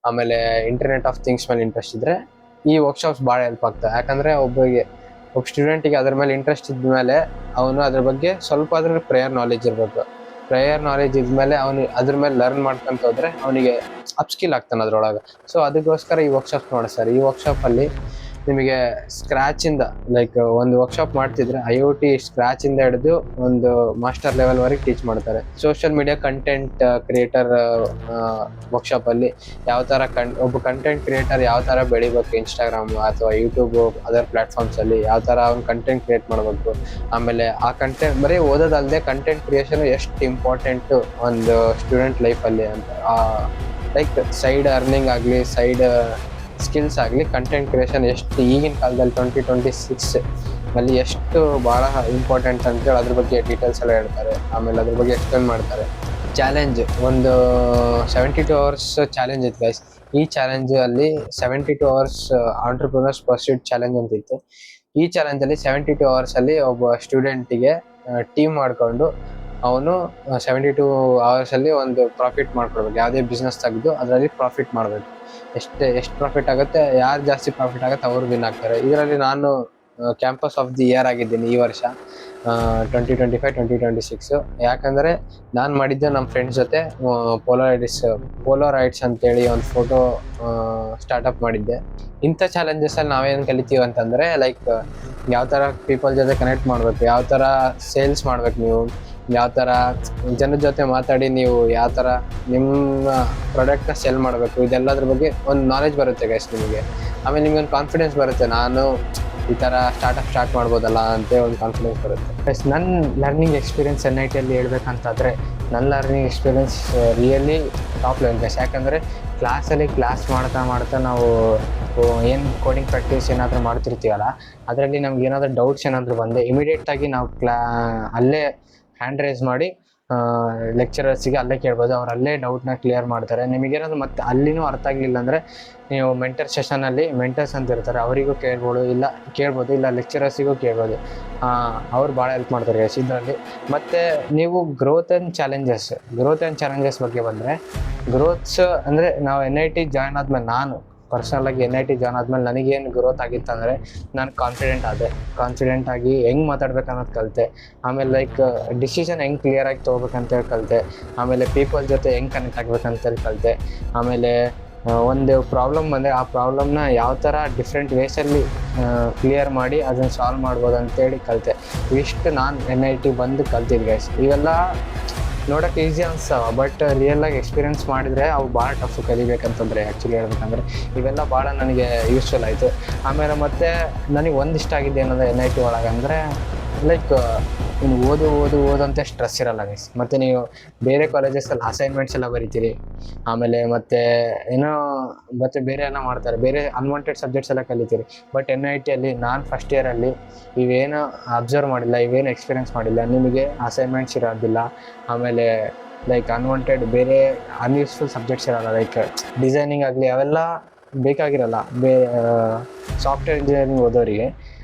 ಆಮೇಲೆ ಇಂಟರ್ನೆಟ್ ಆಫ್ ಥಿಂಗ್ಸ್ ಮೇಲೆ ಇಂಟ್ರೆಸ್ಟ್ ಇದ್ದರೆ ಈ ವರ್ಕ್ಶಾಪ್ಸ್ ಭಾಳ ಹೆಲ್ಪ್ ಆಗ್ತವೆ. ಯಾಕಂದರೆ ಒಬ್ಬ ಸ್ಟೂಡೆಂಟಿಗೆ ಅದ್ರ ಮೇಲೆ ಇಂಟ್ರೆಸ್ಟ್ ಇದ್ಮೇಲೆ ಅವನು ಅದ್ರ ಬಗ್ಗೆ ಸ್ವಲ್ಪ ಅದ್ರ ಪ್ರೇಯರ್ ನಾಲೆಜ್ ಇರಬೇಕು. ಪ್ರೇಯರ್ ನಾಲೆಜ್ ಇದ್ಮೇಲೆ ಅವನು ಅದ್ರ ಮೇಲೆ ಲರ್ನ್ ಮಾಡ್ಕೊಂತ ಹೋದರೆ ಅವನಿಗೆ ಅಪ್ಸ್ಕಿಲ್ ಆಗ್ತಾನೆ ಅದ್ರೊಳಗೆ. ಸೊ ಅದಕ್ಕೋಸ್ಕರ ಈ ವರ್ಕ್ಶಾಪ್ ಮಾಡಿಸ್ತಾರೆ. ಈ ವರ್ಕ್ಶಾಪಲ್ಲಿ ನಿಮಗೆ ಸ್ಕ್ರ್ಯಾಚಿಂದ ಲೈಕ್ ಒಂದು ವರ್ಕ್ಶಾಪ್ ಮಾಡ್ತಿದ್ರೆ IoT ಸ್ಕ್ರ್ಯಾಚಿಂದ ಹಿಡಿದು ಒಂದು ಮಾಸ್ಟರ್ ಲೆವೆಲ್ವರೆಗೆ ಟೀಚ್ ಮಾಡ್ತಾರೆ. ಸೋಷಿಯಲ್ ಮೀಡಿಯಾ ಕಂಟೆಂಟ್ ಕ್ರಿಯೇಟರ್ ವರ್ಕ್ಶಾಪಲ್ಲಿ ಯಾವ ಥರ ಒಬ್ಬ ಕಂಟೆಂಟ್ ಕ್ರಿಯೇಟರ್ ಯಾವ ಥರ ಬೆಳಿಬೇಕು, ಇನ್ಸ್ಟಾಗ್ರಾಮ್ ಅಥವಾ ಯೂಟ್ಯೂಬ್ ಅದರ್ ಪ್ಲ್ಯಾಟ್ಫಾರ್ಮ್ಸಲ್ಲಿ ಯಾವ ಥರ ಅವ್ನು ಕಂಟೆಂಟ್ ಕ್ರಿಯೇಟ್ ಮಾಡಬೇಕು. ಆಮೇಲೆ ಆ ಕಂಟೆಂಟ್ ಬರೀ ಓದೋದಲ್ಲದೆ ಕಂಟೆಂಟ್ ಕ್ರಿಯೇಷನ್ ಎಷ್ಟು ಇಂಪಾರ್ಟೆಂಟು ಒಂದು ಸ್ಟೂಡೆಂಟ್ ಲೈಫಲ್ಲಿ ಅಂತ. ಲೈಕ್ ಸೈಡ್ ಅರ್ನಿಂಗ್ ಆಗಲಿ, ಸೈಡ್ ಸ್ಕಿಲ್ಸ್ ಆಗಲಿ, ಕಂಟೆಂಟ್ ಕ್ರಿಯೇಷನ್ ಎಷ್ಟು ಈಗಿನ ಕಾಲದಲ್ಲಿ 2026 ಅಲ್ಲಿ ಎಷ್ಟು ಭಾಳ ಇಂಪಾರ್ಟೆಂಟ್ ಅಂತೇಳಿ ಅದ್ರ ಬಗ್ಗೆ ಡೀಟೇಲ್ಸ್ ಎಲ್ಲ ಹೇಳ್ತಾರೆ. ಆಮೇಲೆ ಅದ್ರ ಬಗ್ಗೆ ಎಕ್ಸ್ಪ್ಲೇನ್ ಮಾಡ್ತಾರೆ. ಚಾಲೆಂಜ್ ಒಂದು 72 hours ಚಾಲೆಂಜ್ ಇತ್ತು ಗೈಸ್. ಈ ಚಾಲೆಂಜಲ್ಲಿ 72 hours ಆಂಟ್ರಪ್ರಿನರ್ಸ್ ಪರ್ಸ್ಯೂಟ್ ಚಾಲೆಂಜ್ ಅಂತಿತ್ತು. ಈ ಚಾಲೆಂಜಲ್ಲಿ 72 hours ಒಬ್ಬ ಸ್ಟೂಡೆಂಟಿಗೆ ಟೀಮ್ ಮಾಡಿಕೊಂಡು ಅವನು 72 hours ಒಂದು ಪ್ರಾಫಿಟ್ ಮಾಡ್ಕೊಡ್ಬೇಕು. ಯಾವುದೇ ಬಿಸ್ನೆಸ್ ತೆಗೆದು ಅದರಲ್ಲಿ ಪ್ರಾಫಿಟ್ ಮಾಡಬೇಕು. ಎಷ್ಟು ಪ್ರಾಫಿಟ್ ಆಗುತ್ತೆ, ಯಾರು ಜಾಸ್ತಿ ಪ್ರಾಫಿಟ್ ಆಗುತ್ತೆ ಅವ್ರು ವಿನ್ ಆಗ್ತಾರೆ. ಇದರಲ್ಲಿ ನಾನು ಕ್ಯಾಂಪಸ್ ಆಫ್ ದಿ ಇಯರ್ ಆಗಿದ್ದೀನಿ ಈ ವರ್ಷ 2025-2026. ಯಾಕಂದರೆ ನಾನು ಮಾಡಿದ್ದೆ ನಮ್ಮ ಫ್ರೆಂಡ್ಸ್ ಜೊತೆ ಪೋಲಾರೈಡ್ಸ್ ಅಂತೇಳಿ ಒಂದು ಫೋಟೋ ಸ್ಟಾರ್ಟಪ್ ಮಾಡಿದ್ದೆ. ಇಂಥ ಚಾಲೆಂಜಸಲ್ಲಿ ನಾವೇನು ಕಲಿತೀವಿ ಅಂತಂದರೆ ಲೈಕ್ ಯಾವ ಥರ ಪೀಪಲ್ ಜೊತೆ ಕನೆಕ್ಟ್ ಮಾಡಬೇಕು, ಯಾವ ಥರ ಸೇಲ್ಸ್ ಮಾಡ್ಬೇಕು, ನೀವು ಯಾವ ಥರ ಜನರ ಜೊತೆ ಮಾತಾಡಿ ನೀವು ಯಾವ ಥರ ನಿಮ್ಮ ಪ್ರಾಡಕ್ಟ್ನ ಸೆಲ್ ಮಾಡಬೇಕು, ಇದೆಲ್ಲದ್ರ ಬಗ್ಗೆ ಒಂದು ನಾಲೆಜ್ ಬರುತ್ತೆ ಗೈಸ್ ನಿಮಗೆ. ಆಮೇಲೆ ನಿಮ್ಗೆ ಒಂದು ಕಾನ್ಫಿಡೆನ್ಸ್ ಬರುತ್ತೆ, ನಾನು ಈ ಥರ ಸ್ಟಾರ್ಟ್ ಮಾಡ್ಬೋದಲ್ಲ ಅಂತ ಒಂದು ಕಾನ್ಫಿಡೆನ್ಸ್ ಬರುತ್ತೆ. ಪ್ಲಸ್ ನನ್ನ ಲರ್ನಿಂಗ್ ಎಕ್ಸ್ಪೀರಿಯನ್ಸ್ NITಯಲ್ಲಿ ಹೇಳ್ಬೇಕಂತಾದರೆ ನನ್ನ learning experience really top level guys. ಯಾಕಂದರೆ ಕ್ಲಾಸ್ ಮಾಡ್ತಾ ನಾವು ಏನು ಕೋಡಿಂಗ್ ಪ್ರಾಕ್ಟೀಸ್ ಏನಾದರೂ ಮಾಡ್ತಿರ್ತೀವಲ್ಲ, ಅದರಲ್ಲಿ ನಮ್ಗೆ ಏನಾದರೂ ಡೌಟ್ಸ್ ಏನಾದರೂ ಬಂದರೆ ಇಮಿಡಿಯೇಟಾಗಿ ನಾವು ಅಲ್ಲೇ ಹ್ಯಾಂಡ್ ರೈಸ್ ಮಾಡಿ ಲೆಕ್ಚರರ್ಸಿಗೆ ಅಲ್ಲೇ ಕೇಳ್ಬೋದು, ಅವ್ರು ಅಲ್ಲೇ ಡೌಟ್ನ ಕ್ಲಿಯರ್ ಮಾಡ್ತಾರೆ. ನಿಮಗೇನಾದ್ರು ಮತ್ತೆ ಅಲ್ಲಿನೂ ಅರ್ಥ ಆಗಲಿಲ್ಲ ಅಂದರೆ ನೀವು ಮೆಂಟರ್ ಸೆಷನಲ್ಲಿ ಮೆಂಟರ್ಸ್ ಅಂತ ಇರ್ತಾರೆ, ಅವರಿಗೂ ಕೇಳ್ಬೋದು, ಇಲ್ಲ ಲೆಕ್ಚರರ್ಸಿಗೂ ಕೇಳ್ಬೋದು. ಅವ್ರು ಭಾಳ ಹೆಲ್ಪ್ ಮಾಡ್ತಾರೆ ಗೈಸ್ ಇದರಲ್ಲಿ. ಮತ್ತು ನೀವು ಗ್ರೋತ್ ಆ್ಯಂಡ್ ಚಾಲೆಂಜಸ್ ಬಗ್ಗೆ ಬಂದರೆ, ಗ್ರೋತ್ಸ್ ಅಂದರೆ ನಾವು NIT ಜಾಯ್ನ್ ಆದಮೇಲೆ, ನಾನು ಪರ್ಸ್ನಲಾಗಿ NIT ಜಾಯ್ನ್ ಆದಮೇಲೆ ನನಗೇನು ಗ್ರೋತ್ ಆಗಿತ್ತು ಅಂದರೆ, ನಾನು ಕಾನ್ಫಿಡೆಂಟ್ ಆಗಿ ಹೆಂಗೆ ಮಾತಾಡ್ಬೇಕು ಅನ್ನೋದು ಕಲಿತೆ. ಆಮೇಲೆ ಲೈಕ್ ಡಿಸಿಷನ್ ಹೆಂಗೆ ಕ್ಲಿಯರಾಗಿ ತೊಗೋಬೇಕಂತೇಳಿ ಕಲಿತೆ. ಆಮೇಲೆ ಪೀಪಲ್ ಜೊತೆ ಹೆಂಗೆ ಕನೆಕ್ಟ್ ಆಗ್ಬೇಕಂತೇಳಿ ಕಲಿತೆ. ಆಮೇಲೆ ಒಂದು ಪ್ರಾಬ್ಲಮ್ ಬಂದರೆ ಆ ಪ್ರಾಬ್ಲಮ್ನ ಯಾವ ಥರ ಡಿಫ್ರೆಂಟ್ ವೇಸಲ್ಲಿ ಕ್ಲಿಯರ್ ಮಾಡಿ ಅದನ್ನು ಸಾಲ್ವ್ ಮಾಡ್ಬೋದು ಅಂತೇಳಿ ಕಲಿತೆ. ಇವಿಷ್ಟು ನಾನು NIT ಬಂದು ಕಲ್ತಿದ್ದೆ ಗೈಸ್. ಇವೆಲ್ಲ ನೋಡೋಕೆ ಈಸಿ ಅನ್ಸ್ತಾವ, ಬಟ್ ರಿಯಲಾಗಿ ಎಕ್ಸ್ಪೀರಿಯನ್ಸ್ ಮಾಡಿದರೆ ಅವು ಭಾಳ ಟಫ್ ಕಲಿಬೇಕಂತಂದರೆ. ಆ್ಯಕ್ಚುಲಿ ಹೇಳ್ಬೇಕಂದ್ರೆ ಇವೆಲ್ಲ ಭಾಳ ನನಗೆ ಯೂಸ್ಫುಲ್ ಆಯಿತು. ಆಮೇಲೆ ಮತ್ತು ನನಗೆ ಒಂದಿಷ್ಟ ಆಗಿದ್ದು ಏನಂದರೆ NIT ಒಳಗೆ ಅಂದರೆ, ಲೈಕ್ ಇನ್ನು ಓದು ಅಂತ ಸ್ಟ್ರೆಸ್ ಇರಲ್ಲ ಗೈಸ್. ಮತ್ತು ನೀವು ಬೇರೆ ಕಾಲೇಜಸಲ್ಲಿ ಅಸೈನ್ಮೆಂಟ್ಸ್ ಎಲ್ಲ ಬರಿತೀರಿ, ಆಮೇಲೆ ಮತ್ತು ಬೇರೆ ಎಲ್ಲ ಮಾಡ್ತಾರೆ, ಬೇರೆ ಅನ್ವಾಂಟೆಡ್ ಸಬ್ಜೆಕ್ಟ್ಸ್ ಎಲ್ಲ ಕಲಿತೀರಿ. ಬಟ್ NITಯಲ್ಲಿ ನಾನು ಫಸ್ಟ್ ಇಯರಲ್ಲಿ ಇವೇನು ಅಬ್ಸರ್ವ್ ಮಾಡಿಲ್ಲ, ಇವೇನು ಎಕ್ಸ್ಪೀರಿಯನ್ಸ್ ಮಾಡಿಲ್ಲ. ನಿಮಗೆ ಅಸೈನ್ಮೆಂಟ್ಸ್ ಇರೋದಿಲ್ಲ, ಆಮೇಲೆ ಲೈಕ್ ಅನ್ವಾಂಟೆಡ್ ಬೇರೆ ಅನ್ಯೂಸ್ಫುಲ್ ಸಬ್ಜೆಕ್ಟ್ಸ್ ಇರೋಲ್ಲ, ಲೈಕ್ ಡಿಸೈನಿಂಗ್ ಆಗಲಿ ಅವೆಲ್ಲ ಬೇಕಾಗಿರಲ್ಲ ಸಾಫ್ಟ್ವೇರ್ ಇಂಜಿನಿಯರಿಂಗ್ ಓದೋರಿಗೆ.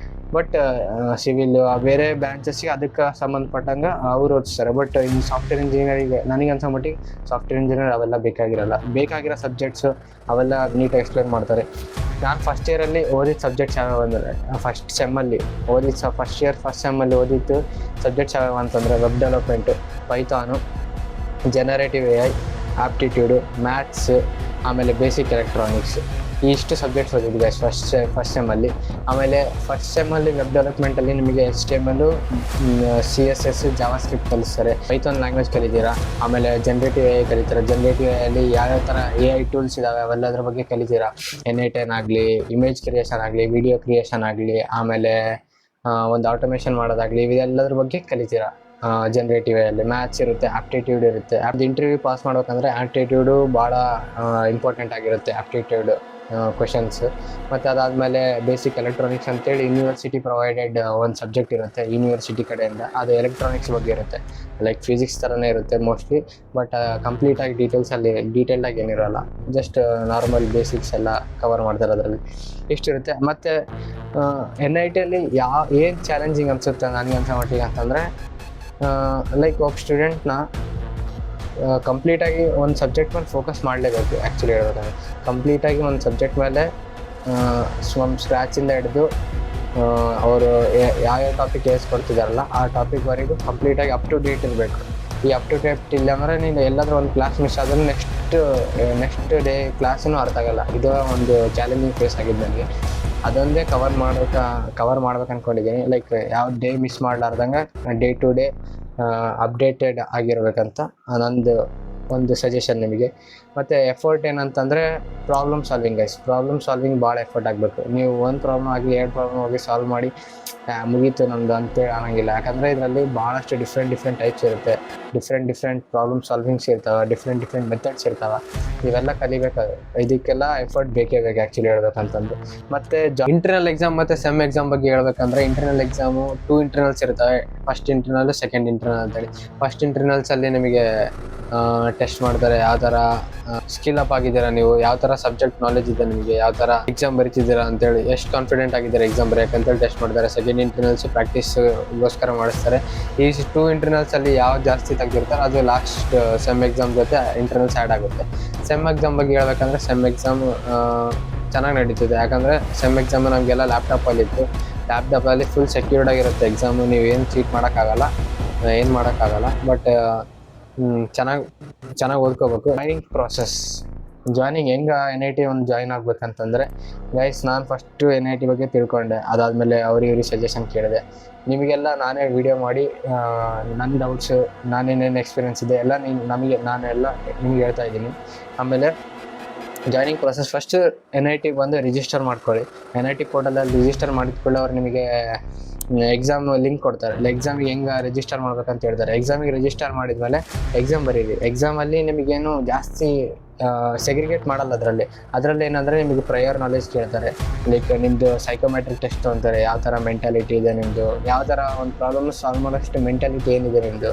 ಬಟ್ ಸಿವಿಲ್ ಬೇರೆ ಬ್ರಾಂಚಸ್ಸಿಗೆ ಅದಕ್ಕೆ ಸಂಬಂಧಪಟ್ಟಂಗೆ ಅವ್ರು ಓದಿಸ್ತಾರೆ. ಬಟ್ ಈ ಸಾಫ್ಟ್ವೇರ್ ಇಂಜಿನಿಯರಿಂಗ್ ನನಗೆ ಅನ್ಸೋ ಮಟ್ಟಿಗೆ ಸಾಫ್ಟ್ವೇರ್ ಇಂಜಿನಿಯರ್ ಅವೆಲ್ಲ ಬೇಕಾಗಿರೋ ಸಬ್ಜೆಕ್ಟ್ಸು ಅವೆಲ್ಲ ನೀಟಾಗಿ ಎಕ್ಸ್ಪ್ಲೇನ್ ಮಾಡ್ತಾರೆ. ನಾನು ಫಸ್ಟ್ ಇಯರಲ್ಲಿ ಓದಿದ ಸಬ್ಜೆಕ್ಟ್ಸ್ ಯಾವ್ಯಾವ ಅಂದರೆ, ಫಸ್ಟ್ ಸೆಮ್ಮಲ್ಲಿ ಓದಿದ್ದು ಸಬ್ಜೆಕ್ಟ್ಸ್ ಯಾವ್ಯಾವ ಅಂತಂದರೆ, web development, python, generative AI, aptitude, maths, ಆಮೇಲೆ ಬೇಸಿಕ್ ಎಲೆಕ್ಟ್ರಾನಿಕ್ಸ್. ಇಷ್ಟು ಸಬ್ಜೆಕ್ಟ್ಸ್ ಓದಿದ್ವಿ ಗೈಸ್ ಫಸ್ಟ್ ಸೆಮ್ಮಲ್ಲಿ. ಆಮೇಲೆ ಫಸ್ಟ್ ಸೆಮ್ಮಲ್ಲಿ ವೆಬ್ ಡೆವಲಪ್ಮೆಂಟಲ್ಲಿ ನಿಮಗೆ HTML, CSS, ಜಾವಾಸ್ಕ್ರಿಪ್ಟ್ ಕಲಿಸ್ತಾರೆ. ಪೈಥಾನ್ ಲ್ಯಾಂಗ್ವೇಜ್ ಕಲಿತೀರಾ. ಆಮೇಲೆ ಜನರೇಟಿವ್ AI ಕಲಿತೀರಾ. ಜನರೇಟಿವ್ AI ಯಾವ್ಯಾವ ಥರ AI ಟೂಲ್ಸ್ ಇದ್ದಾವೆ ಅವೆಲ್ಲದ್ರ ಬಗ್ಗೆ ಕಲಿತೀರಾ. N8N ಆಗಲಿ, ಇಮೇಜ್ ಕ್ರಿಯೇಷನ್ ಆಗಲಿ, ವಿಡಿಯೋ ಕ್ರಿಯೇಷನ್ ಆಗಲಿ, ಆಮೇಲೆ ಒಂದು ಆಟೋಮೇಷನ್ ಮಾಡೋದಾಗಲಿ, ಇವೆಲ್ಲದ್ರ ಬಗ್ಗೆ ಕಲಿತೀರಾ. ಜನರೇಟಿವ್ AI ಮ್ಯಾಥ್ಸ್ ಇರುತ್ತೆ, ಆಪ್ಟಿಟ್ಯೂಡ್ ಇರುತ್ತೆ. ಅದು ಇಂಟರ್ವ್ಯೂ ಪಾಸ್ ಮಾಡ್ಬೇಕಂದ್ರೆ ಆಪ್ಟಿಟ್ಯೂಡು ಭಾಳ ಇಂಪಾರ್ಟೆಂಟ್ ಆಗಿರುತ್ತೆ, ಆಪ್ಟಿಟ್ಯೂಡ್ ಕ್ವೆಶನ್ಸ್. ಮತ್ತು ಅದಾದಮೇಲೆ ಬೇಸಿಕ್ ಎಲೆಕ್ಟ್ರಾನಿಕ್ಸ್ ಅಂತೇಳಿ ಯೂನಿವರ್ಸಿಟಿ ಪ್ರೊವೈಡೆಡ್ ಒಂದು ಸಬ್ಜೆಕ್ಟ್ ಇರುತ್ತೆ ಯೂನಿವರ್ಸಿಟಿ ಕಡೆಯಿಂದ. ಅದು ಎಲೆಕ್ಟ್ರಾನಿಕ್ಸ್ ಬಗ್ಗೆ ಇರುತ್ತೆ, ಲೈಕ್ ಫಿಸಿಕ್ಸ್ ಥರನೇ ಇರುತ್ತೆ ಮೋಸ್ಟ್ಲಿ. ಬಟ್ ಕಂಪ್ಲೀಟಾಗಿ ಡೀಟೇಲ್ಡಾಗಿ ಏನಿರೋಲ್ಲ, ಜಸ್ಟ್ ನಾರ್ಮಲ್ ಬೇಸಿಕ್ಸ್ ಎಲ್ಲ ಕವರ್ ಮಾಡ್ತಾರೆ ಅದರಲ್ಲಿ. ಇಷ್ಟಿರುತ್ತೆ. ಮತ್ತು NITಯಲ್ಲಿ ಏನು ಚಾಲೆಂಜಿಂಗ್ ಅನಿಸುತ್ತೆ ನನಗೆ ಅನ್ಸೋ ಮಟ್ಟಿಗೆ ಅಂತಂದರೆ, ಲೈಕ್ ಒಬ್ಬ ಸ್ಟೂಡೆಂಟ್ನ ಕಂಪ್ಲೀಟಾಗಿ ಒಂದು ಸಬ್ಜೆಕ್ಟ್ ಮೇಲೆ ಫೋಕಸ್ ಮಾಡಲೇಬೇಕು. ಆ್ಯಕ್ಚುಲಿ ಹೇಳ್ಬೇಕಂದ್ರೆ ಕಂಪ್ಲೀಟಾಗಿ ಒಂದು ಸಬ್ಜೆಕ್ಟ್ ಮೇಲೆ ಸ್ಕ್ರ್ಯಾಚಿಂದ ಹಿಡಿದು ಅವರು ಯಾವ್ಯಾವ ಟಾಪಿಕ್ ಕೊಡ್ತಿದ್ದಾರಲ್ಲ ಆ ಟಾಪಿಕ್ವರೆಗೂ ಕಂಪ್ಲೀಟಾಗಿ ಅಪ್ ಟು ಡೇಟ್ ಇರಬೇಕು. ಈ ಅಪ್ ಟು ಡೇಟ್ ಇಲ್ಲ ಅಂದರೆ ನೀನು ಎಲ್ಲಾದರೂ ಒಂದು ಕ್ಲಾಸ್ ಮಿಸ್ ಆದರೂ ನೆಕ್ಸ್ಟ್ ಡೇ ಕ್ಲಾಸೂ ಅರ್ಥ ಆಗಲ್ಲ. ಇದು ಒಂದು ಚಾಲೆಂಜಿಂಗ್ ಫೇಸ್ ಆಗಿದ್ದು ನನಗೆ. ಅದೊಂದೇ ಕವರ್ ಮಾಡ್ಬೇಕು ಅಂದ್ಕೊಂಡಿದ್ದೀನಿ. ಲೈಕ್ ಯಾವ ಡೇ ಮಿಸ್ ಮಾಡಲಾರ್ದಂಗೆ ಡೇ ಟು ಡೇ ಅಪ್ಡೇಟೆಡ್ ಆಗಿರ್ಬೇಕಂತ ನಂದು ಒಂದು ಸಜೆಷನ್ ನಿಮಗೆ. ಮತ್ತು ಎಫರ್ಟ್ ಏನಂತಂದರೆ ಪ್ರಾಬ್ಲಮ್ ಸಾಲ್ವಿಂಗ್ ಭಾಳ ಎಫರ್ಟ್ ಆಗಬೇಕು. ನೀವು ಒಂದು ಪ್ರಾಬ್ಲಮ್ ಆಗಲಿ 2 ಪ್ರಾಬ್ಲಮ್ ಆಗಿ ಸಾಲ್ವ್ ಮಾಡಿ ಮುಗೀತು ನಮ್ಮದು ಅಂತೇಳಿ ಅನ್ನೋಂಗಿಲ್ಲ. ಯಾಕಂದರೆ ಇದರಲ್ಲಿ ಭಾಳಷ್ಟು ಡಿಫ್ರೆಂಟ್ ಟೈಪ್ಸ್ ಇರುತ್ತೆ, ಡಿಫ್ರೆಂಟ್ ಪ್ರಾಬ್ಲಮ್ ಸಾಲ್ವಿಂಗ್ಸ್ ಇರ್ತಾವೆ, ಡಿಫ್ರೆಂಟ್ ಮೆಥಡ್ಸ್ ಇರ್ತಾವೆ. ಇವೆಲ್ಲ ಕಲಿಬೇಕಾದ್ರೆ ಇದಕ್ಕೆಲ್ಲ ಎಫರ್ಟ್ ಬೇಕೇ ಬೇಕು ಆ್ಯಕ್ಚುಲಿ ಹೇಳ್ಬೇಕಂತಂದು. ಮತ್ತು ಇಂಟರ್ನಲ್ ಎಕ್ಸಾಮ್ ಮತ್ತು ಸೆಮ್ ಎಕ್ಸಾಮ್ ಬಗ್ಗೆ ಹೇಳ್ಬೇಕಂದ್ರೆ, ಇಂಟರ್ನಲ್ ಎಕ್ಸಾಮು 2 ಇಂಟರ್ನಲ್ಸ್ ಇರ್ತವೆ. ಫಸ್ಟ್ ಇಂಟರ್ನಲ್, ಸೆಕೆಂಡ್ ಇಂಟರ್ನಲ್ ಅಂತೇಳಿ. ಫಸ್ಟ್ ಇಂಟರ್ನಲ್ಸಲ್ಲಿ ನಿಮಗೆ ಟೆಸ್ಟ್ ಮಾಡ್ತಾರೆ, ಯಾವ ಥರ ಸ್ಕಿಲ್ ಅಪ್ ಆಗಿದ್ದೀರಾ ನೀವು, ಯಾವ ಥರ ಸಬ್ಜೆಕ್ಟ್ ನಾಲೆಜ್ ಇದೆ ನಿಮಗೆ, ಯಾವ ಥರ ಎಕ್ಸಾಮ್ ಬರೀತಿದ್ದೀರಾ ಅಂತೇಳಿ, ಎಷ್ಟು ಕಾನ್ಫಿಡೆಂಟ್ ಆಗಿದ್ದಾರೆ ಎಕ್ಸಾಮ್ ಬರೆಯೋಕ್ಕಂತೇಳಿ ಟೆಸ್ಟ್ ಮಾಡ್ತಾರೆ. ಸೆಕೆಂಡ್ ಇಂಟರ್ನಲ್ಸ್ ಪ್ರಾಕ್ಟೀಸ್ಗೋಸ್ಕರ ಮಾಡಿಸ್ತಾರೆ. ಈ 2 ಇಂಟರ್ನಲ್ಸಲ್ಲಿ ಯಾವ್ದು ಜಾಸ್ತಿ ತೆಗೆದಿರ್ತಾರೆ ಅದು ಲಾಸ್ಟ್ ಸೆಮ್ ಎಕ್ಸಾಮ್ ಜೊತೆ ಇಂಟರ್ನಲ್ಸ್ ಆ್ಯಡ್ ಆಗುತ್ತೆ. ಸೆಮ್ ಎಕ್ಸಾಮ್ ಬಗ್ಗೆ ಹೇಳ್ಬೇಕಂದ್ರೆ, ಸೆಮ್ ಎಕ್ಸಾಮ್ ಚೆನ್ನಾಗಿ ನಡೀತಿದೆ. ಯಾಕಂದರೆ ಸೆಮ್ ಎಕ್ಸಾಮ್ ನಮಗೆಲ್ಲ ಲ್ಯಾಪ್ಟಾಪಲ್ಲಿ ಫುಲ್ ಸೆಕ್ಯೂರ್ಡ್ ಆಗಿರುತ್ತೆ ಎಕ್ಸಾಮು. ನೀವು ಏನು ಚೀಟ್ ಮಾಡೋಕ್ಕಾಗಲ್ಲ, ಬಟ್ ಚೆನ್ನಾಗಿ ಓದ್ಕೋಬೇಕು. ಜಾಯ್ನಿಂಗ್ ಹೆಂಗೆ NIT ಒಂದು ಜಾಯ್ನ್ ಆಗ್ಬೇಕಂತಂದರೆ ಗೈಸ್, ನಾನು ಫಸ್ಟು NIT ಬಗ್ಗೆ ತಿಳ್ಕೊಂಡೆ. ಅದಾದಮೇಲೆ ಇವ್ರಿಗೆ ಸಜೆಷನ್ ಕೇಳಿದೆ. ನಿಮಗೆಲ್ಲ ನಾನೇ ವಿಡಿಯೋ ಮಾಡಿ ನನ್ನ ಡೌಟ್ಸು, ನಾನೇನೇನು ಎಕ್ಸ್ಪೀರಿಯೆನ್ಸ್ ಇದೆ ಎಲ್ಲ ನಾನೆಲ್ಲ ನಿಮ್ಗೆ ಹೇಳ್ತಾ ಇದ್ದೀನಿ. ಆಮೇಲೆ ಜಾಯ್ನಿಂಗ್ ಪ್ರೊಸೆಸ್, ಫಸ್ಟ್ NIT ಬಂದು ರಿಜಿಸ್ಟರ್ ಮಾಡ್ಕೊಳ್ಳಿ. NIT ಪೋರ್ಟಲಲ್ಲಿ ರಿಜಿಸ್ಟರ್ ಮಾಡಿದ್ಕೊಳ್ಳಿ. ಅವ್ರು ನಿಮಗೆ ಎಕ್ಸಾಮ್ ಲಿಂಕ್ ಕೊಡ್ತಾರೆ. ಎಕ್ಸಾಮಿಗೆ ಹೆಂಗೆ ರಿಜಿಸ್ಟರ್ ಮಾಡ್ಬೇಕಂತ ಹೇಳ್ತಾರೆ. ಎಕ್ಸಾಮಿಗೆ ರಿಜಿಸ್ಟರ್ ಮಾಡಿದ್ಮೇಲೆ ಎಕ್ಸಾಮ್ ಬರೀರಿ. ಎಕ್ಸಾಮಲ್ಲಿ ನಿಮಗೇನು ಜಾಸ್ತಿ ಸೆಗ್ರಿಗೇಟ್ ಮಾಡಲ್ಲ ಅದರಲ್ಲಿ ಏನಂದರೆ ನಿಮಗೆ ಪ್ರಯರ್ ನಾಲೆಜ್ ಕೇಳ್ತಾರೆ. ಲೈಕ್ ನಿಮ್ಮದು ಸೈಕೋಮೆಟ್ರಿಕ್ ಟೆಸ್ಟ್ ಅಂತಾರೆ, ಯಾವ ಥರ ಮೆಂಟಾಲಿಟಿ ಇದೆ ನಿಮ್ಮದು, ಯಾವ ಥರ ಒಂದು ಪ್ರಾಬ್ಲಮ್ ಸಾಲ್ವ್ ಮಾಡೋಷ್ಟು ಮೆಂಟಾಲಿಟಿ ಏನಿದೆ ನಿಮ್ಮದು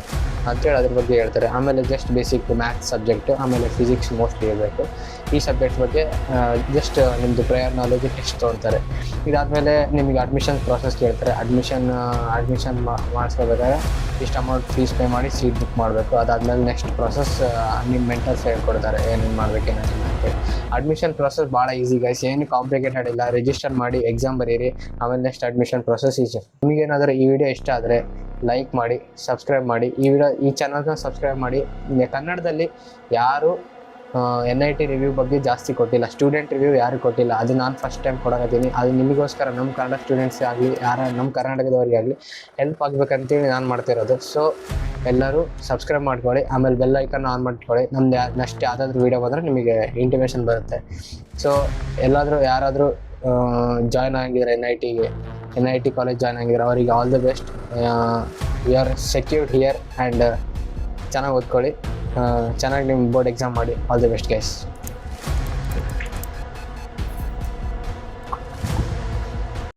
ಅಂತೇಳಿ ಅದ್ರ ಬಗ್ಗೆ ಹೇಳ್ತಾರೆ. ಆಮೇಲೆ ಜಸ್ಟ್ ಬೇಸಿಕ್ ಮ್ಯಾಥ್ಸ್ ಸಬ್ಜೆಕ್ಟು, ಆಮೇಲೆ ಫಿಸಿಕ್ಸ್ ಮೋಸ್ಟ್ಲಿ ಇರಬೇಕು. ಈ ಸಬ್ಜೆಕ್ಟ್ ಬಗ್ಗೆ ಜಸ್ಟ್ ನಿಮ್ಮದು ಪ್ರಯರ್ ನಾಲೆಜ್ ಟೆಸ್ಟ್ ತೊಗೊಳ್ತಾರೆ. ಇದಾದಮೇಲೆ ನಿಮಗೆ ಅಡ್ಮಿಷನ್ ಪ್ರಾಸೆಸ್ ಕೇಳ್ತಾರೆ. ಅಡ್ಮಿಷನ್ ಮಾಡಿಸ್ಕೋಬೇಕಾದ್ರೆ ಇಷ್ಟು ಅಮೌಂಟ್ ಫೀಸ್ ಪೇ ಮಾಡಿ ಸೀಟ್ ಬುಕ್ ಮಾಡಬೇಕು. ಅದಾದಮೇಲೆ ನೆಕ್ಸ್ಟ್ ಪ್ರಾಸೆಸ್ ನಿಮ್ಮ ಮೆಂಟರ್ಸ್ ಹೇಳ್ಕೊಡ್ತಾರೆ ಏನೇನು ಮಾಡಬೇಕು ಏನೇನು ಅಂತೇಳಿ. ಅಡ್ಮಿಷನ್ ಪ್ರಾಸೆಸ್ ಭಾಳ ಈಸಿ ಗೈಸ್, ಏನು ಕಾಂಪ್ಲಿಕೇಟೆಡ್ ಇಲ್ಲ. ರಿಜಿಸ್ಟರ್ ಮಾಡಿ ಎಕ್ಸಾಮ್ ಬರೀರಿ, ಆಮೇಲೆ ನೆಕ್ಸ್ಟ್ ಅಡ್ಮಿಷನ್ ಪ್ರಾಸೆಸ್ ಈಸಿ. ನಿಮಗೇನಾದರೂ ಈ ವಿಡಿಯೋ ಇಷ್ಟ ಆದರೆ ಲೈಕ್ ಮಾಡಿ, ಸಬ್ಸ್ಕ್ರೈಬ್ ಮಾಡಿ. ಈ ಚಾನಲ್ನ ಸಬ್ಸ್ಕ್ರೈಬ್ ಮಾಡಿ. ಕನ್ನಡದಲ್ಲಿ ಯಾರು NIT ರಿವ್ಯೂ ಬಗ್ಗೆ ಜಾಸ್ತಿ ಕೊಟ್ಟಿಲ್ಲ, ಸ್ಟೂಡೆಂಟ್ ರಿವ್ಯೂ ಯಾರು ಕೊಟ್ಟಿಲ್ಲ. ಅದು ನಾನು ಫಸ್ಟ್ ಟೈಮ್ ಕೊಡೋಕತ್ತೀನಿ. ಅದು ನಿಮಗೋಸ್ಕರ, ನಮ್ಮ ಕನ್ನಡ ಸ್ಟೂಡೆಂಟ್ಸ್ ಆಗಲಿ, ನಮ್ಮ ಕರ್ನಾಟಕದವ್ರಿಗೆ ಆಗಲಿ ಹೆಲ್ಪ್ ಆಗಬೇಕಂತೇಳಿ ನಾನು ಮಾಡ್ತಿರೋದು. ಸೊ ಎಲ್ಲರೂ ಸಬ್ಸ್ಕ್ರೈಬ್ ಮಾಡ್ಕೊಳ್ಳಿ, ಆಮೇಲೆ ಬೆಲ್ ಐಕನ್ ಆನ್ ಮಾಡ್ಕೊಳ್ಳಿ. ನಮ್ದು ನೆಕ್ಸ್ಟ್ ಯಾವುದಾದ್ರೂ ವೀಡಿಯೋ ಬಂದರೆ ನಿಮಗೆ ಇಂಟಿಮೇಷನ್ ಬರುತ್ತೆ. ಸೊ ಯಾರಾದರೂ ಜಾಯ್ನ್ ಆಗಿದ್ದಾರೆ NIT ಕಾಲೇಜ್ ಜಾಯ್ನ್ ಆಗಿದ್ದಾರೆ, ಅವರಿಗೆ all the best. You are secured here and ಚೆನ್ನಾಗಿ ಓದ್ಕೊಳ್ಳಿ, ಚೆನ್ನಾಗಿ ನಿಮ್ಮ ಬೋರ್ಡ್ ಎಕ್ಸಾಮ್ ಮಾಡಿ. All the best guys.